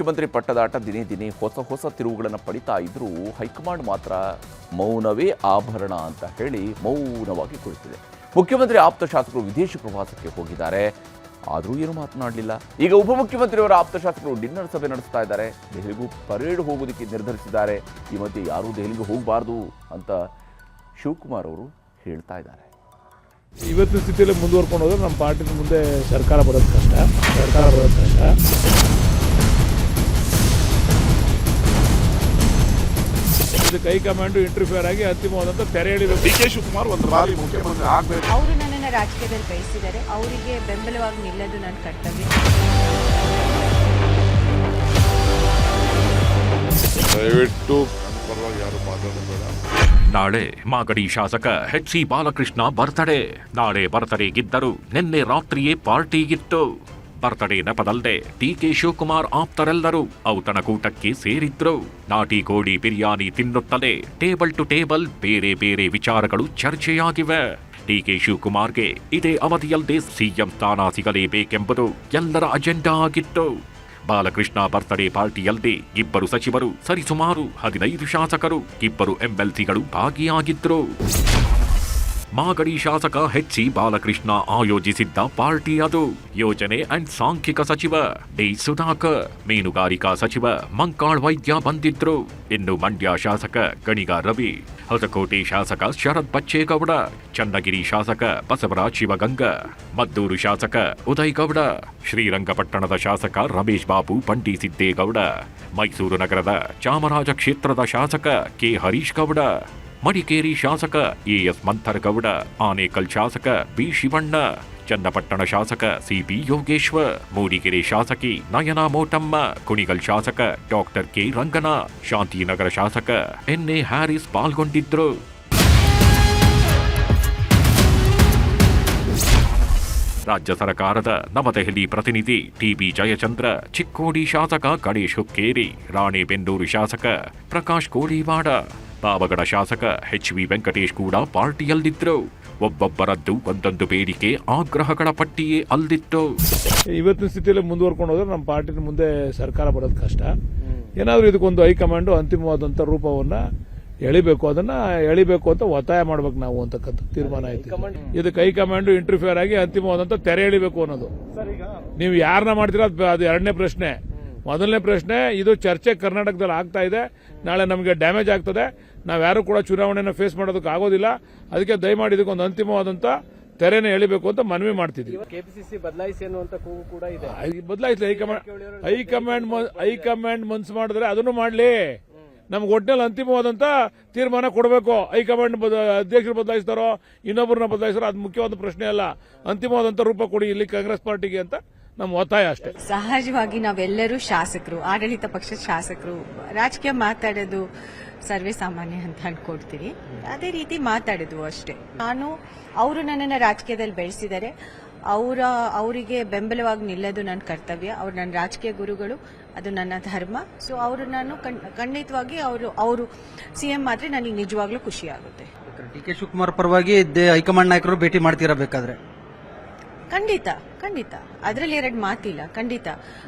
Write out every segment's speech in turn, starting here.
ಉಪಮುಖ್ಯಮಂತ್ರಿ ಪಟ್ಟದಾಟ ದಿನೇ ದಿನೇ ಹೊಸ ತಿರುವುಗಳನ್ನು ಪಡಿತಾ ಇದ್ರೂ ಹೈಕಮಾಂಡ್ ಮಾತ್ರ ಮೌನವೇ ಆಭರಣ ಅಂತ ಹೇಳಿ ಮೌನವಾಗಿ ಕುಳಿತಿದೆ. ಮುಖ್ಯಮಂತ್ರಿ ಆಪ್ತ ಶಾಸಕರು ವಿದೇಶಿ ಪ್ರವಾಸಕ್ಕೆ ಹೋಗಿದ್ದಾರೆ, ಆದರೂ ಏನು ಮಾತನಾಡಲಿಲ್ಲ. ಈಗ ಉಪಮುಖ್ಯಮಂತ್ರಿಯವರ ಆಪ್ತ ಶಾಸಕರು ಡಿನ್ನರ್ ಸಭೆ ನಡೆಸ್ತಾ ಇದ್ದಾರೆ. ದೆಹಲಿಗೂ ಪರೇಡ್ ಹೋಗೋದಕ್ಕೆ ನಿರ್ಧರಿಸಿದ್ದಾರೆ. ಈ ಮಧ್ಯೆ ಯಾರೂ ದೆಹಲಿಗೆ ಹೋಗಬಾರ್ದು ಅಂತ ಶಿವಕುಮಾರ್ ಅವರು ಹೇಳ್ತಾ ಇದ್ದಾರೆ. ಇವತ್ತಿನ ಸ್ಥಿತಿಯಲ್ಲಿ ಮುಂದುವರ್ಕೊಂಡು ಹೋದ್ರೆ ನಮ್ಮ ಪಾರ್ಟಿನ ಮುಂದೆ ಸರ್ಕಾರ ಬರೋದು ಕಷ್ಟ. ಇದಕ್ಕೆ ಹೈಕಮಾಂಡ್ ಇಂಟರ್ಫಿಯರ್ ಆಗಿ ಅಂತಿಮವಾದಂಥ ತೆರೆ ಎಳಿಬೇಕು. ಡಿ ಕೆ ಶಿವಕುಮಾರ್ ಒಂದು ಬಾರಿ ಮುಖ್ಯಮಂತ್ರಿ ಆಗಬೇಕು. ಅವರು ನನ್ನನ್ನು ರಾಜಕೀಯದಲ್ಲಿ ಬಯಸಿದ್ದಾರೆ, ಅವರಿಗೆ ಬೆಂಬಲವಾಗಿ ನಿಲ್ಲೋದು ನನ್ನ ಕರ್ತವ್ಯ. ದಯವಿಟ್ಟು ನನ್ನ ಪರವಾಗಿ ಯಾರು ಮಾತಾಡಬೇಡ. ನಾಳೆ ಮಾಗಡಿ ಶಾಸಕ ಎಚ್ ಸಿ ಬಾಲಕೃಷ್ಣ ಬರ್ತಡೇ. ನಾಳೆ ಬರ್ತಡೇಗಿದ್ದರು, ನಿನ್ನೆ ರಾತ್ರಿಯೇ ಪಾರ್ಟಿಗಿತ್ತು. ಬರ್ತಡೇ ನೆಪದಲ್ಲದೆ ಡಿಕೆ ಶಿವಕುಮಾರ್ ಆಪ್ತರೆಲ್ಲರೂ ಔತಣಕೂಟಕ್ಕೆ ಸೇರಿದ್ರು. ನಾಟಿ ಕೋಳಿ ಬಿರಿಯಾನಿ ತಿನ್ನುತ್ತಲೇ ಟೇಬಲ್ ಟು ಟೇಬಲ್ ಬೇರೆ ಬೇರೆ ವಿಚಾರಗಳು ಚರ್ಚೆಯಾಗಿವೆ. ಡಿಕೆ ಶಿವಕುಮಾರ್ಗೆ ಇದೇ ಅವಧಿಯಲ್ಲದೆ ಸಿಎಂ ಸ್ಥಾನ ಸಿಗಲೇಬೇಕೆಂಬುದು ಎಲ್ಲರ ಅಜೆಂಡಾ ಆಗಿತ್ತು. ಬಾಲಕೃಷ್ಣ ಬರ್ತಡೇ ಪಾರ್ಟಿಯಲ್ಲದೆ 2 ಸಚಿವರು, ಸರಿಸುಮಾರು 15 ಶಾಸಕರು, 2 ಎಂಎಲ್ಸಿಗಳು ಭಾಗಿಯಾಗಿದ್ರು. ಮಾಗಡಿ ಶಾಸಕ ಎಚ್ ಸಿ ಬಾಲಕೃಷ್ಣ ಆಯೋಜಿಸಿದ್ದ ಪಾರ್ಟಿ ಅದು. ಯೋಜನೆ ಅಂಡ್ ಸಾಂಖ್ಯಿಕ ಸಚಿವ ಡಿ ಸುಧಾಕರ್, ಮೀನುಗಾರಿಕಾ ಸಚಿವ ಮಂಕಾಳ್ ವೈದ್ಯ ಬಂದಿದ್ರು. ಇನ್ನು ಮಂಡ್ಯ ಶಾಸಕ ಗಣಿಗ ರವಿ, ಹೊಸಕೋಟೆ ಶಾಸಕ ಶರತ್ ಬಚ್ಚೇಗೌಡ, ಚನ್ನಗಿರಿ ಶಾಸಕ ಬಸವರಾಜ್ ಶಿವಗಂಗ, ಮದ್ದೂರು ಶಾಸಕ ಉದಯ್ ಗೌಡ, ಶ್ರೀರಂಗಪಟ್ಟಣದ ಶಾಸಕ ರಮೇಶ್ ಬಾಬು ಬಂಡಿ ಸಿದ್ದೇಗೌಡ, ಮೈಸೂರು ನಗರದ ಚಾಮರಾಜ ಕ್ಷೇತ್ರದ ಶಾಸಕ ಕೆ ಹರೀಶ್ ಗೌಡ, ಮಡಿಕೇರಿ ಶಾಸಕ ಎಎಸ್ ಮಂಥರಗೌಡ, ಆನೇಕಲ್ ಶಾಸಕ ಬಿ ಶಿವಣ್ಣ, ಚನ್ನಪಟ್ಟಣ ಶಾಸಕ ಸಿಬಿ ಯೋಗೇಶ್ವರ್, ಮೂಡಿಗೆರೆ ಶಾಸಕಿ ನಯನಾ ಮೋಟಮ್ಮ, ಕುಣಿಗಲ್ ಶಾಸಕ ಡಾಕ್ಟರ್ ಕೆ ರಂಗನ, ಶಾಂತಿನಗರ ಶಾಸಕ ಎನ್ಎ ಹ್ಯಾರಿಸ್ ಪಾಲ್ಗೊಂಡಿದ್ರು. ರಾಜ್ಯ ಸರ್ಕಾರದ ನವದೆಹಲಿ ಪ್ರತಿನಿಧಿ ಟಿಬಿ ಜಯಚಂದ್ರ, ಚಿಕ್ಕೋಡಿ ಶಾಸಕ ಗಣೇಶ್ ಹುಕ್ಕೇರಿ, ರಾಣೆಬೆನ್ನೂರು ಶಾಸಕ ಪ್ರಕಾಶ್ ಕೋಳಿವಾಡ, ಪಾವಗಡ ಶಾಸಕ ಎಚ್ ವಿ ವೆಂಕಟೇಶ್ ಕೂಡ ಪಾರ್ಟಿಯಲ್ಲಿದ್ರು. ಒಬ್ಬೊಬ್ಬರದ್ದು ಒಂದೊಂದು ಬೇಡಿಕೆ, ಆಗ್ರಹಗಳ ಪಟ್ಟಿಯೇ ಅಲ್ಲಿತ್ತು. ಇವತ್ತಿನ ಸ್ಥಿತಿಯಲ್ಲಿ ಮುಂದುವರ್ಕೊಂಡು ಹೋದ್ರೆ ನಮ್ಮ ಪಾರ್ಟಿನ ಮುಂದೆ ಸರ್ಕಾರ ಬರೋದು ಕಷ್ಟ. ಏನಾದರೂ ಇದಕ್ಕೊಂದು ಹೈಕಮಾಂಡ್ ಅಂತಿಮವಾದಂಥ ರೂಪವನ್ನ ಎಳಿಬೇಕು, ಅದನ್ನ ಎಳಿಬೇಕು ಅಂತ ಒತ್ತಾಯ ಮಾಡ್ಬೇಕು ನಾವು ಅಂತಕ್ಕಂಥ ತೀರ್ಮಾನ ಆಯ್ತು. ಇದಕ್ಕೆ ಹೈಕಮಾಂಡ್ ಇಂಟರ್ಫಿಯರ್ ಆಗಿ ಅಂತಿಮವಾದಂಥ ತೆರೆ ಎಳಿಬೇಕು ಅನ್ನೋದು. ನೀವು ಯಾರನ್ನ ಮಾಡ್ತೀರಾ ಅದು ಎರಡನೇ ಪ್ರಶ್ನೆ. ಮೊದಲನೇ ಪ್ರಶ್ನೆ, ಇದು ಚರ್ಚೆ ಕರ್ನಾಟಕದಲ್ಲಿ ಆಗ್ತಾ ಇದೆ, ನಾಳೆ ನಮಗೆ ಡ್ಯಾಮೇಜ್ ಆಗ್ತದೆ, ನಾವ್ಯಾರು ಕೂಡ ಚುನಾವಣೆಯನ್ನು ಫೇಸ್ ಮಾಡೋದಕ್ಕೆ ಆಗೋದಿಲ್ಲ. ಅದಕ್ಕೆ ದಯಮಾಡಿ ಇದಕ್ಕೊಂದು ಅಂತಿಮವಾದಂಥ ತೆರೆನ ಎಳಿಬೇಕು ಅಂತ ಮನವಿ ಮಾಡ್ತಿದ್ವಿ. ಕೆಪಿಸಿಸಿ ಬದಲಾಯಿಸಿ ಅನ್ನುವಂತ ಕೂಗು ಕೂಡ ಇದೆ. ಬದಲಾಯಿಸಲಿ ಹೈಕಮಾಂಡ್ ಮನ್ಸು ಮಾಡಿದ್ರೆ ಅದನ್ನು ಮಾಡಲಿ. ನಮ್ಗೆ ಒಟ್ಟಿನಲ್ಲಿ ಅಂತಿಮವಾದಂಥ ತೀರ್ಮಾನ ಕೊಡಬೇಕು. ಹೈಕಮಾಂಡ್ ಅಧ್ಯಕ್ಷರು ಬದಲಾಯಿಸ್ತಾರೋ ಇನ್ನೊಬ್ಬರನ್ನ ಬದಲಾಯಿಸ್ತಾರೋ ಅದು ಮುಖ್ಯವಾದ ಪ್ರಶ್ನೆ ಅಲ್ಲ. ಅಂತಿಮವಾದಂಥ ರೂಪ ಕೊಡಿ ಇಲ್ಲಿ ಕಾಂಗ್ರೆಸ್ ಪಾರ್ಟಿಗೆ ಅಂತ ನಮ್ಮ ಒತ್ತಾಯ ಅಷ್ಟೇ. ಸಹಜವಾಗಿ ನಾವೆಲ್ಲರೂ ಶಾಸಕರು, ಆಡಳಿತ ಪಕ್ಷದ ಶಾಸಕರು, ರಾಜಕೀಯ ಮಾತಾಡೋದು ಸರ್ವೇ ಸಾಮಾನ್ಯ ಅಂತ ಅನ್ಕೊಡ್ತೀನಿ. ಅದೇ ರೀತಿ ಮಾತಾಡಿದ್ವು ಅಷ್ಟೇ. ಅವರು ನನ್ನನ್ನು ರಾಜಕೀಯದಲ್ಲಿ ಬೆಳೆಸಿದ್ದಾರೆ, ಅವರಿಗೆ ಬೆಂಬಲವಾಗಿ ನಿಲ್ಲೋದು ನನ್ನ ಕರ್ತವ್ಯ. ಅವ್ರು ನನ್ನ ರಾಜಕೀಯ ಗುರುಗಳು, ಅದು ನನ್ನ ಧರ್ಮ. ಸೊ ಅವರು ನಾನು ಖಂಡಿತವಾಗಿ ಅವರು ಸಿಎಂ ಮಾತ್ರ ನನಗೆ ನಿಜವಾಗ್ಲೂ ಖುಷಿ ಆಗುತ್ತೆ. ಡಿ ಕೆ ಶಿವಕುಮಾರ್ ಪರವಾಗಿ ಹೈಕಮಾಂಡ್ ನಾಯಕರು ಭೇಟಿ ಮಾಡ್ತೀರಾ ಬೇಕಾದ್ರೆ? ಖಂಡಿತ ಅದರಲ್ಲಿ 2 ಮಾತಿಲ್ಲ. ಖಂಡಿತ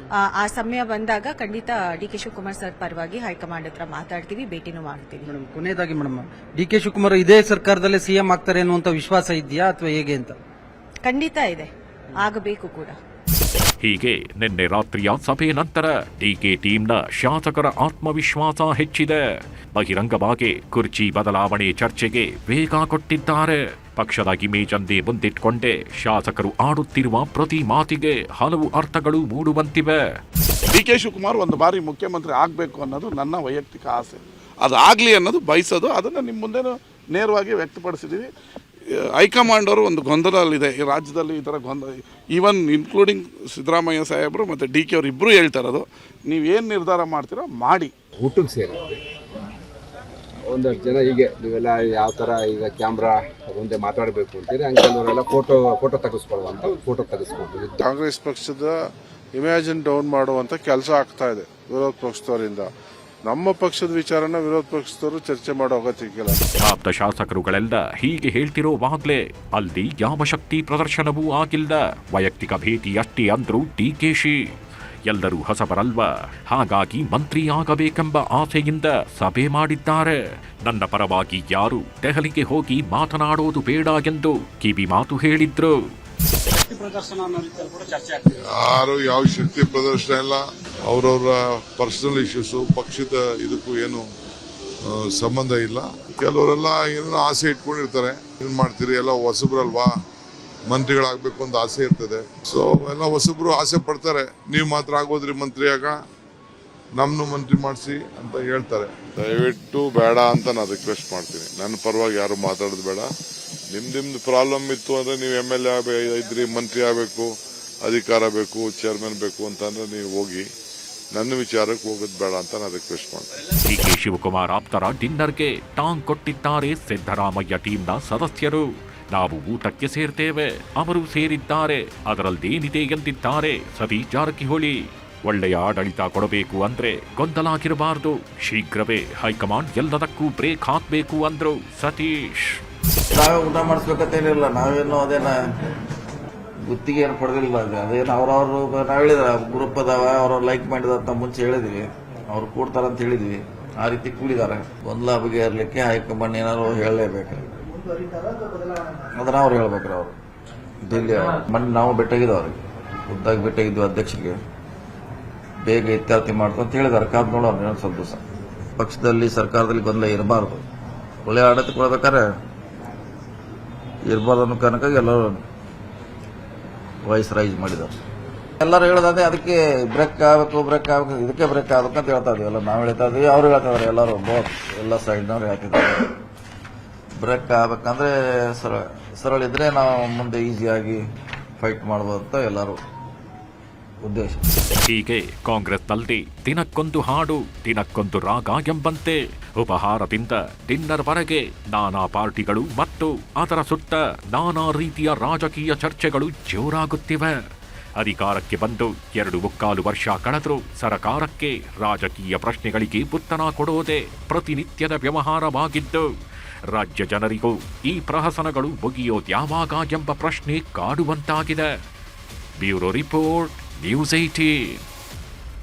ಆ ಸಮಯ ಬಂದಾಗ ಖಂಡಿತ ಡಿ ಕೆ ಶಿವಕುಮಾರ್ ಸರ್ ಪರವಾಗಿ ಹೈಕಮಾಂಡ್ ಹತ್ರ ಮಾತಾಡ್ತೀವಿ, ಭೇಟಿನೂ ಮಾಡ್ತೀವಿ. ಮೇಡಮ್, ಕೊನೆಯದಾಗಿ ಮೇಡಮ್, ಡಿ ಕೆ ಶಿವಕುಮಾರ್ ಇದೇ ಸರ್ಕಾರದಲ್ಲೇ ಸಿಎಂ ಆಗ್ತಾರೆ ಅನ್ನುವಂತ ವಿಶ್ವಾಸ ಇದೆಯಾ ಅಥವಾ ಹೇಗೆ ಅಂತ? ಖಂಡಿತ ಇದೆ, ಆಗಬೇಕು ಕೂಡ. ಹೀಗೆ ನಿನ್ನೆ ರಾತ್ರಿಯ ಸಭೆ ನಂತರ ಡಿಕೆ ಟೀಮ್ನ ಶಾಸಕರ ಆತ್ಮವಿಶ್ವಾಸ ಹೆಚ್ಚಿದೆ. ಬಹಿರಂಗವಾಗಿ ಕುರ್ಚಿ ಬದಲಾವಣೆ ಚರ್ಚೆಗೆ ವೇಗ ಕೊಟ್ಟಿದ್ದಾರೆ. ಪಕ್ಷದ ಇಮೇಜ್ ಅಂದೇ ಮುಂದಿಟ್ಕೊಂಡೇ ಶಾಸಕರು ಆಡುತ್ತಿರುವ ಪ್ರತಿ ಮಾತಿಗೆ ಹಲವು ಅರ್ಥಗಳು ಮೂಡುವಂತಿವೆ. ಡಿ ಕೆ ಶಿವಕುಮಾರ್ ಒಂದು ಬಾರಿ ಮುಖ್ಯಮಂತ್ರಿ ಆಗಬೇಕು ಅನ್ನೋದು ನನ್ನ ವೈಯಕ್ತಿಕ ಆಸೆ. ಅದು ಆಗಲಿ ಅನ್ನೋದು ಬಯಸೋದು, ಅದನ್ನು ನಿಮ್ಮ ಮುಂದೆ ನೇರವಾಗಿ ವ್ಯಕ್ತಪಡಿಸಿದ್ದೀವಿ. ಹೈಕಮಾಂಡ್ ಅವರು ಒಂದು ಗೊಂದಲಲ್ಲಿದೆ ಈ ರಾಜ್ಯದಲ್ಲಿ. ಈ ಥರ ಗೊಂದಲ ಈವನ್ ಇನ್ಕ್ಲೂಡಿಂಗ್ ಸಿದ್ದರಾಮಯ್ಯ ಸಾಹೇಬರು ಮತ್ತು ಡಿ ಕೆ ಅವರು ಇಬ್ಬರು ಹೇಳ್ತಾ ಇರೋದು, ನೀವೇನು ನಿರ್ಧಾರ ಮಾಡ್ತೀರೋ ಮಾಡಿ. ಊಟಕ್ಕೆ ಸೇರಿ ಒಂದಷ್ಟು ಜನ ಹೀಗೆ ನೀವೆಲ್ಲ ಯಾವ ಥರ ಈಗ ಕ್ಯಾಮ್ರಾ ಮುಂದೆ ಮಾತಾಡಬೇಕು ಅಂತೀರಿ, ಹಂಗೆ ಅವರೆಲ್ಲ ಫೋಟೋ ತೆಗೆಸ್ಕೊಳ್ಳುವಂತ ಫೋಟೋ ತೆಗೆಸ್ಕೊಂಡು ಕಾಂಗ್ರೆಸ್ ಪಕ್ಷದ ಇಮ್ಯಾಜಿನ್ ಡೌನ್ ಮಾಡುವಂಥ ಕೆಲಸ ಆಗ್ತಾ ಇದೆ ವಿರೋಧ ಪಕ್ಷದವರಿಂದ. ನಮ್ಮ ಪಕ್ಷದ ವಿಚಾರನ ವಿರೋಧ ಪಕ್ಷದವರು ಚರ್ಚೆ ಮಾಡೋ ಅಗತ್ಯಕ್ಕಿಲ್ಲ. ಆಪ್ತ ಶಾಸಕರುಗಳೆಲ್ಲ ಹೀಗೆ ಹೇಳ್ತಿರೋವಾಗ್ಲೇ ಅಲ್ಲಿ ಯಾವ ಶಕ್ತಿ ಪ್ರದರ್ಶನವೂ ಆಗಿಲ್ಲ. ವೈಯಕ್ತಿಕ ಭೇಟಿ ಅಷ್ಟೇ ಅಂದ್ರು ಡಿಕೆಶಿ. ಎಲ್ಲರೂ ಹೊಸಬರಲ್ವಾ, ಹಾಗಾಗಿ ಮಂತ್ರಿಯಾಗಬೇಕೆಂಬ ಆಸೆಯಿಂದ ಸಭೆ ಮಾಡಿದ್ದಾರೆ. ನನ್ನ ಪರವಾಗಿ ಯಾರು ದೆಹಲಿಗೆ ಹೋಗಿ ಮಾತನಾಡೋದು ಬೇಡ ಎಂದು ಕಿವಿ ಮಾತು ಹೇಳಿದ್ರು. ಯಾರು ಯಾವ ಶಕ್ತಿ ಪ್ರದರ್ಶನ ಇಲ್ಲ, ಅವರವರ ಪರ್ಸನಲ್ ಇಶ್ಯೂಸ್, ಪಕ್ಷದ ಇದಕ್ಕೂ ಏನು ಸಂಬಂಧ ಇಲ್ಲ. ಕೆಲವರೆಲ್ಲ ಏನೋ ಆಸೆ ಇಟ್ಕೊಂಡಿರ್ತಾರೆ, ಏನ್ ಮಾಡ್ತೀರಿ ಎಲ್ಲ ಹೊಸಬ್ರಲ್ವಾ, ಮಂತ್ರಿಗಳಾಗಬೇಕು ಅಂತ ಆಸೆ ಇರ್ತದೆ. ಸೊ ಎಲ್ಲ ಹೊಸಬ್ರು ಆಸೆ ಪಡ್ತಾರೆ, ನೀವು ಮಾತ್ರ ಆಗೋದ್ರಿ ಮಂತ್ರಿ ಆಗ, ನಮ್ಮನ್ನು ಮಂತ್ರಿ ಮಾಡಿಸಿ ಅಂತ ಹೇಳ್ತಾರೆ. ದಯವಿಟ್ಟು ಬೇಡ ಅಂತ ನಾನು ರಿಕ್ವೆಸ್ಟ್ ಮಾಡ್ತೀನಿ. ನನ್ನ ಪರವಾಗಿ ಯಾರು ಮಾತಾಡೋದು ಬೇಡ. ನಿಮ್ದು ಪ್ರಾಬ್ಲಮ್ ಇತ್ತು ಅಂದ್ರೆ ನೀವು MLA ಇದ್ರಿ, ಮಂತ್ರಿ ಆಗಬೇಕು, ಅಧಿಕಾರ ಬೇಕು, ಚೇರ್ಮನ್ ಬೇಕು ಅಂತಂದ್ರೆ ನೀವು ಹೋಗಿ, ನನ್ನ ವಿಚಾರಕ್ಕೆ ಹೋಗೋದು ಬೇಡ ಅಂತ ನಾನು ರಿಕ್ವೆಸ್ಟ್ ಮಾಡ್ತೀನಿ. ಡಿಕೆ ಶಿವಕುಮಾರ್ ಆಪ್ತರ ಡಿನ್ನರ್ಗೆ ಟಾಂಗ್ ಕೊಟ್ಟಿದ್ದಾರೆ ಸಿದ್ದರಾಮಯ್ಯ ಟೀಮ್ನ ಸದಸ್ಯರು. ನಾವು ಊಟಕ್ಕೆ ಸೇರ್ತೇವೆ, ಅವರು ಸೇರಿದ್ದಾರೆ, ಅದರಲ್ಲೇನಿದೆ ಎಂದಿದ್ದಾರೆ ಸತೀಶ್ ಜಾರಕಿಹೊಳಿ. ಒಳ್ಳೆಯ ಆಡಳಿತ ಕೊಡಬೇಕು ಅಂದ್ರೆ ಗೊಂದಲ ಆಗಿರಬಾರದು, ಶೀಘ್ರವೇ ಹೈಕಮಾಂಡ್ ಎಲ್ಲದಕ್ಕೂ ಬ್ರೇಕ್ ಹಾಕಬೇಕು ಅಂದ್ರು ಸತೀಶ್. ನಾವೇ ಊಟ ಮಾಡಿಸ್ಬೇಕಂತೇನಿಲ್ಲ, ನಾವೇನು ಅದೇನ ಗುತ್ತಿಗೆ ಏನು ಪಡೆದಿಲ್ಲ. ಅದೇನು ಅವ್ರವ್ರು ನಾವು ಹೇಳಿದ್ರ ಗ್ರೂಪ್ ಅದಾವ, ಅವ್ರವ್ರು ಲೈಕ್ ಮಾಡಿದಂತ ಮುಂಚೆ ಹೇಳಿದ್ವಿ, ಅವ್ರು ಕೂಡ್ತಾರಂತ ಹೇಳಿದ್ವಿ, ಆ ರೀತಿ ಕೂಡಿದ್ದಾರೆ. ಗೊಂದಲ ಬಗೆಹರಲಿಕ್ಕೆ ಹೈಕಮಾಂಡ್ ಏನಾದ್ರು ಹೇಳಲೇಬೇಕು, ಅದನ್ನ ಅವ್ರು ಹೇಳ್ಬೇಕ್ರಿ. ಅವರು ಡೆಲ್ಲಿ ಮೊನ್ನೆ ನಾವು ಭೇಟಿಯಾಗಿದ್ದು ಅವ್ರಿಗೆ, ಖುದ್ದಾಗಿ ಭೇಟಿಯಾಗಿದ್ವಿ ಅಧ್ಯಕ್ಷರಿಗೆ, ಬೇಗ ಇತ್ಯರ್ಥ ಮಾಡ್ಕೊಂತ ಹೇಳಿದಾರೆ. ಕಾದ್ ನೋಡೋಣ ಇನ್ನೊಂದು ಸ್ವಲ್ಪ ದಿವಸ. ಪಕ್ಷದಲ್ಲಿ ಸರ್ಕಾರದಲ್ಲಿ ಗೊಂದಲ ಇರಬಾರ್ದು, ಒಳ್ಳೆ ಆಡಳಿತ ಕೊಡ್ಬೇಕಾದ್ರೆ ಇರಬಾರ್ದು ಅನ್ನೋ ಕಾರಣಕ್ಕಾಗಿ ಎಲ್ಲರೂ ವಾಯ್ಸ್ ರೈಸ್ ಮಾಡಿದ್ದಾರೆ. ಎಲ್ಲರೂ ಹೇಳೋದೇ ಅದಕ್ಕೆ ಬ್ರೇಕ್ ಆಗಬೇಕು, ಇದಕ್ಕೆ ಬ್ರೇಕ್ ಆಗಬೇಕು ಅಂತ ಹೇಳ್ತಾ ಇದೀವಿ. ಎಲ್ಲ ನಾವು ಹೇಳ್ತಾ ಇದೀವಿ, ಅವ್ರು ಹೇಳ್ತಾ ಇದಾರೆ, ಎಲ್ಲರೂ ಎಲ್ಲ ಸೈಡ್ನವ್ರು ಹೇಳ್ತಿದ್ದಾರೆ. ಬ್ರೇಕ್ ಆಗಬೇಕಂದ್ರೆ ಸರಳ ಇದ್ರೆ ನಾವು ಮುಂದೆ ಈಸಿಯಾಗಿ ಫೈಟ್ ಮಾಡ್ಬೋದು ಅಂತ ಎಲ್ಲರೂ ಉದ್ದೇಶ. ಹೀಗೆ ಕಾಂಗ್ರೆಸ್ನಲ್ಲಿ ದಿನಕ್ಕೊಂದು ಹಾಡು, ದಿನಕ್ಕೊಂದು ರಾಗ ಎಂಬಂತೆ ಉಪಹಾರದಿಂದ ಡಿನ್ನರ್ವರೆಗೆ ನಾನಾ ಪಾರ್ಟಿಗಳು ಮತ್ತು ಅದರ ಸುತ್ತ ನಾನಾ ರೀತಿಯ ರಾಜಕೀಯ ಚರ್ಚೆಗಳು ಜೋರಾಗುತ್ತಿವೆ. ಅಧಿಕಾರಕ್ಕೆ ಬಂದು 2.25 ವರ್ಷ ಕಳೆದರೂ ಸರಕಾರಕ್ಕೆ ರಾಜಕೀಯ ಪ್ರಶ್ನೆಗಳಿಗೆ ಉತ್ತರ ಕೊಡೋದೇ ಪ್ರತಿನಿತ್ಯದ ವ್ಯವಹಾರವಾಗಿದ್ದು, ರಾಜ್ಯ ಜನರಿಗೂ ಈ ಪ್ರಹಸನಗಳು ಮುಗಿಯೋದ್ಯಾವಾಗ ಎಂಬ ಪ್ರಶ್ನೆ ಕಾಡುವಂತಾಗಿದೆ. Bureau report, News 18.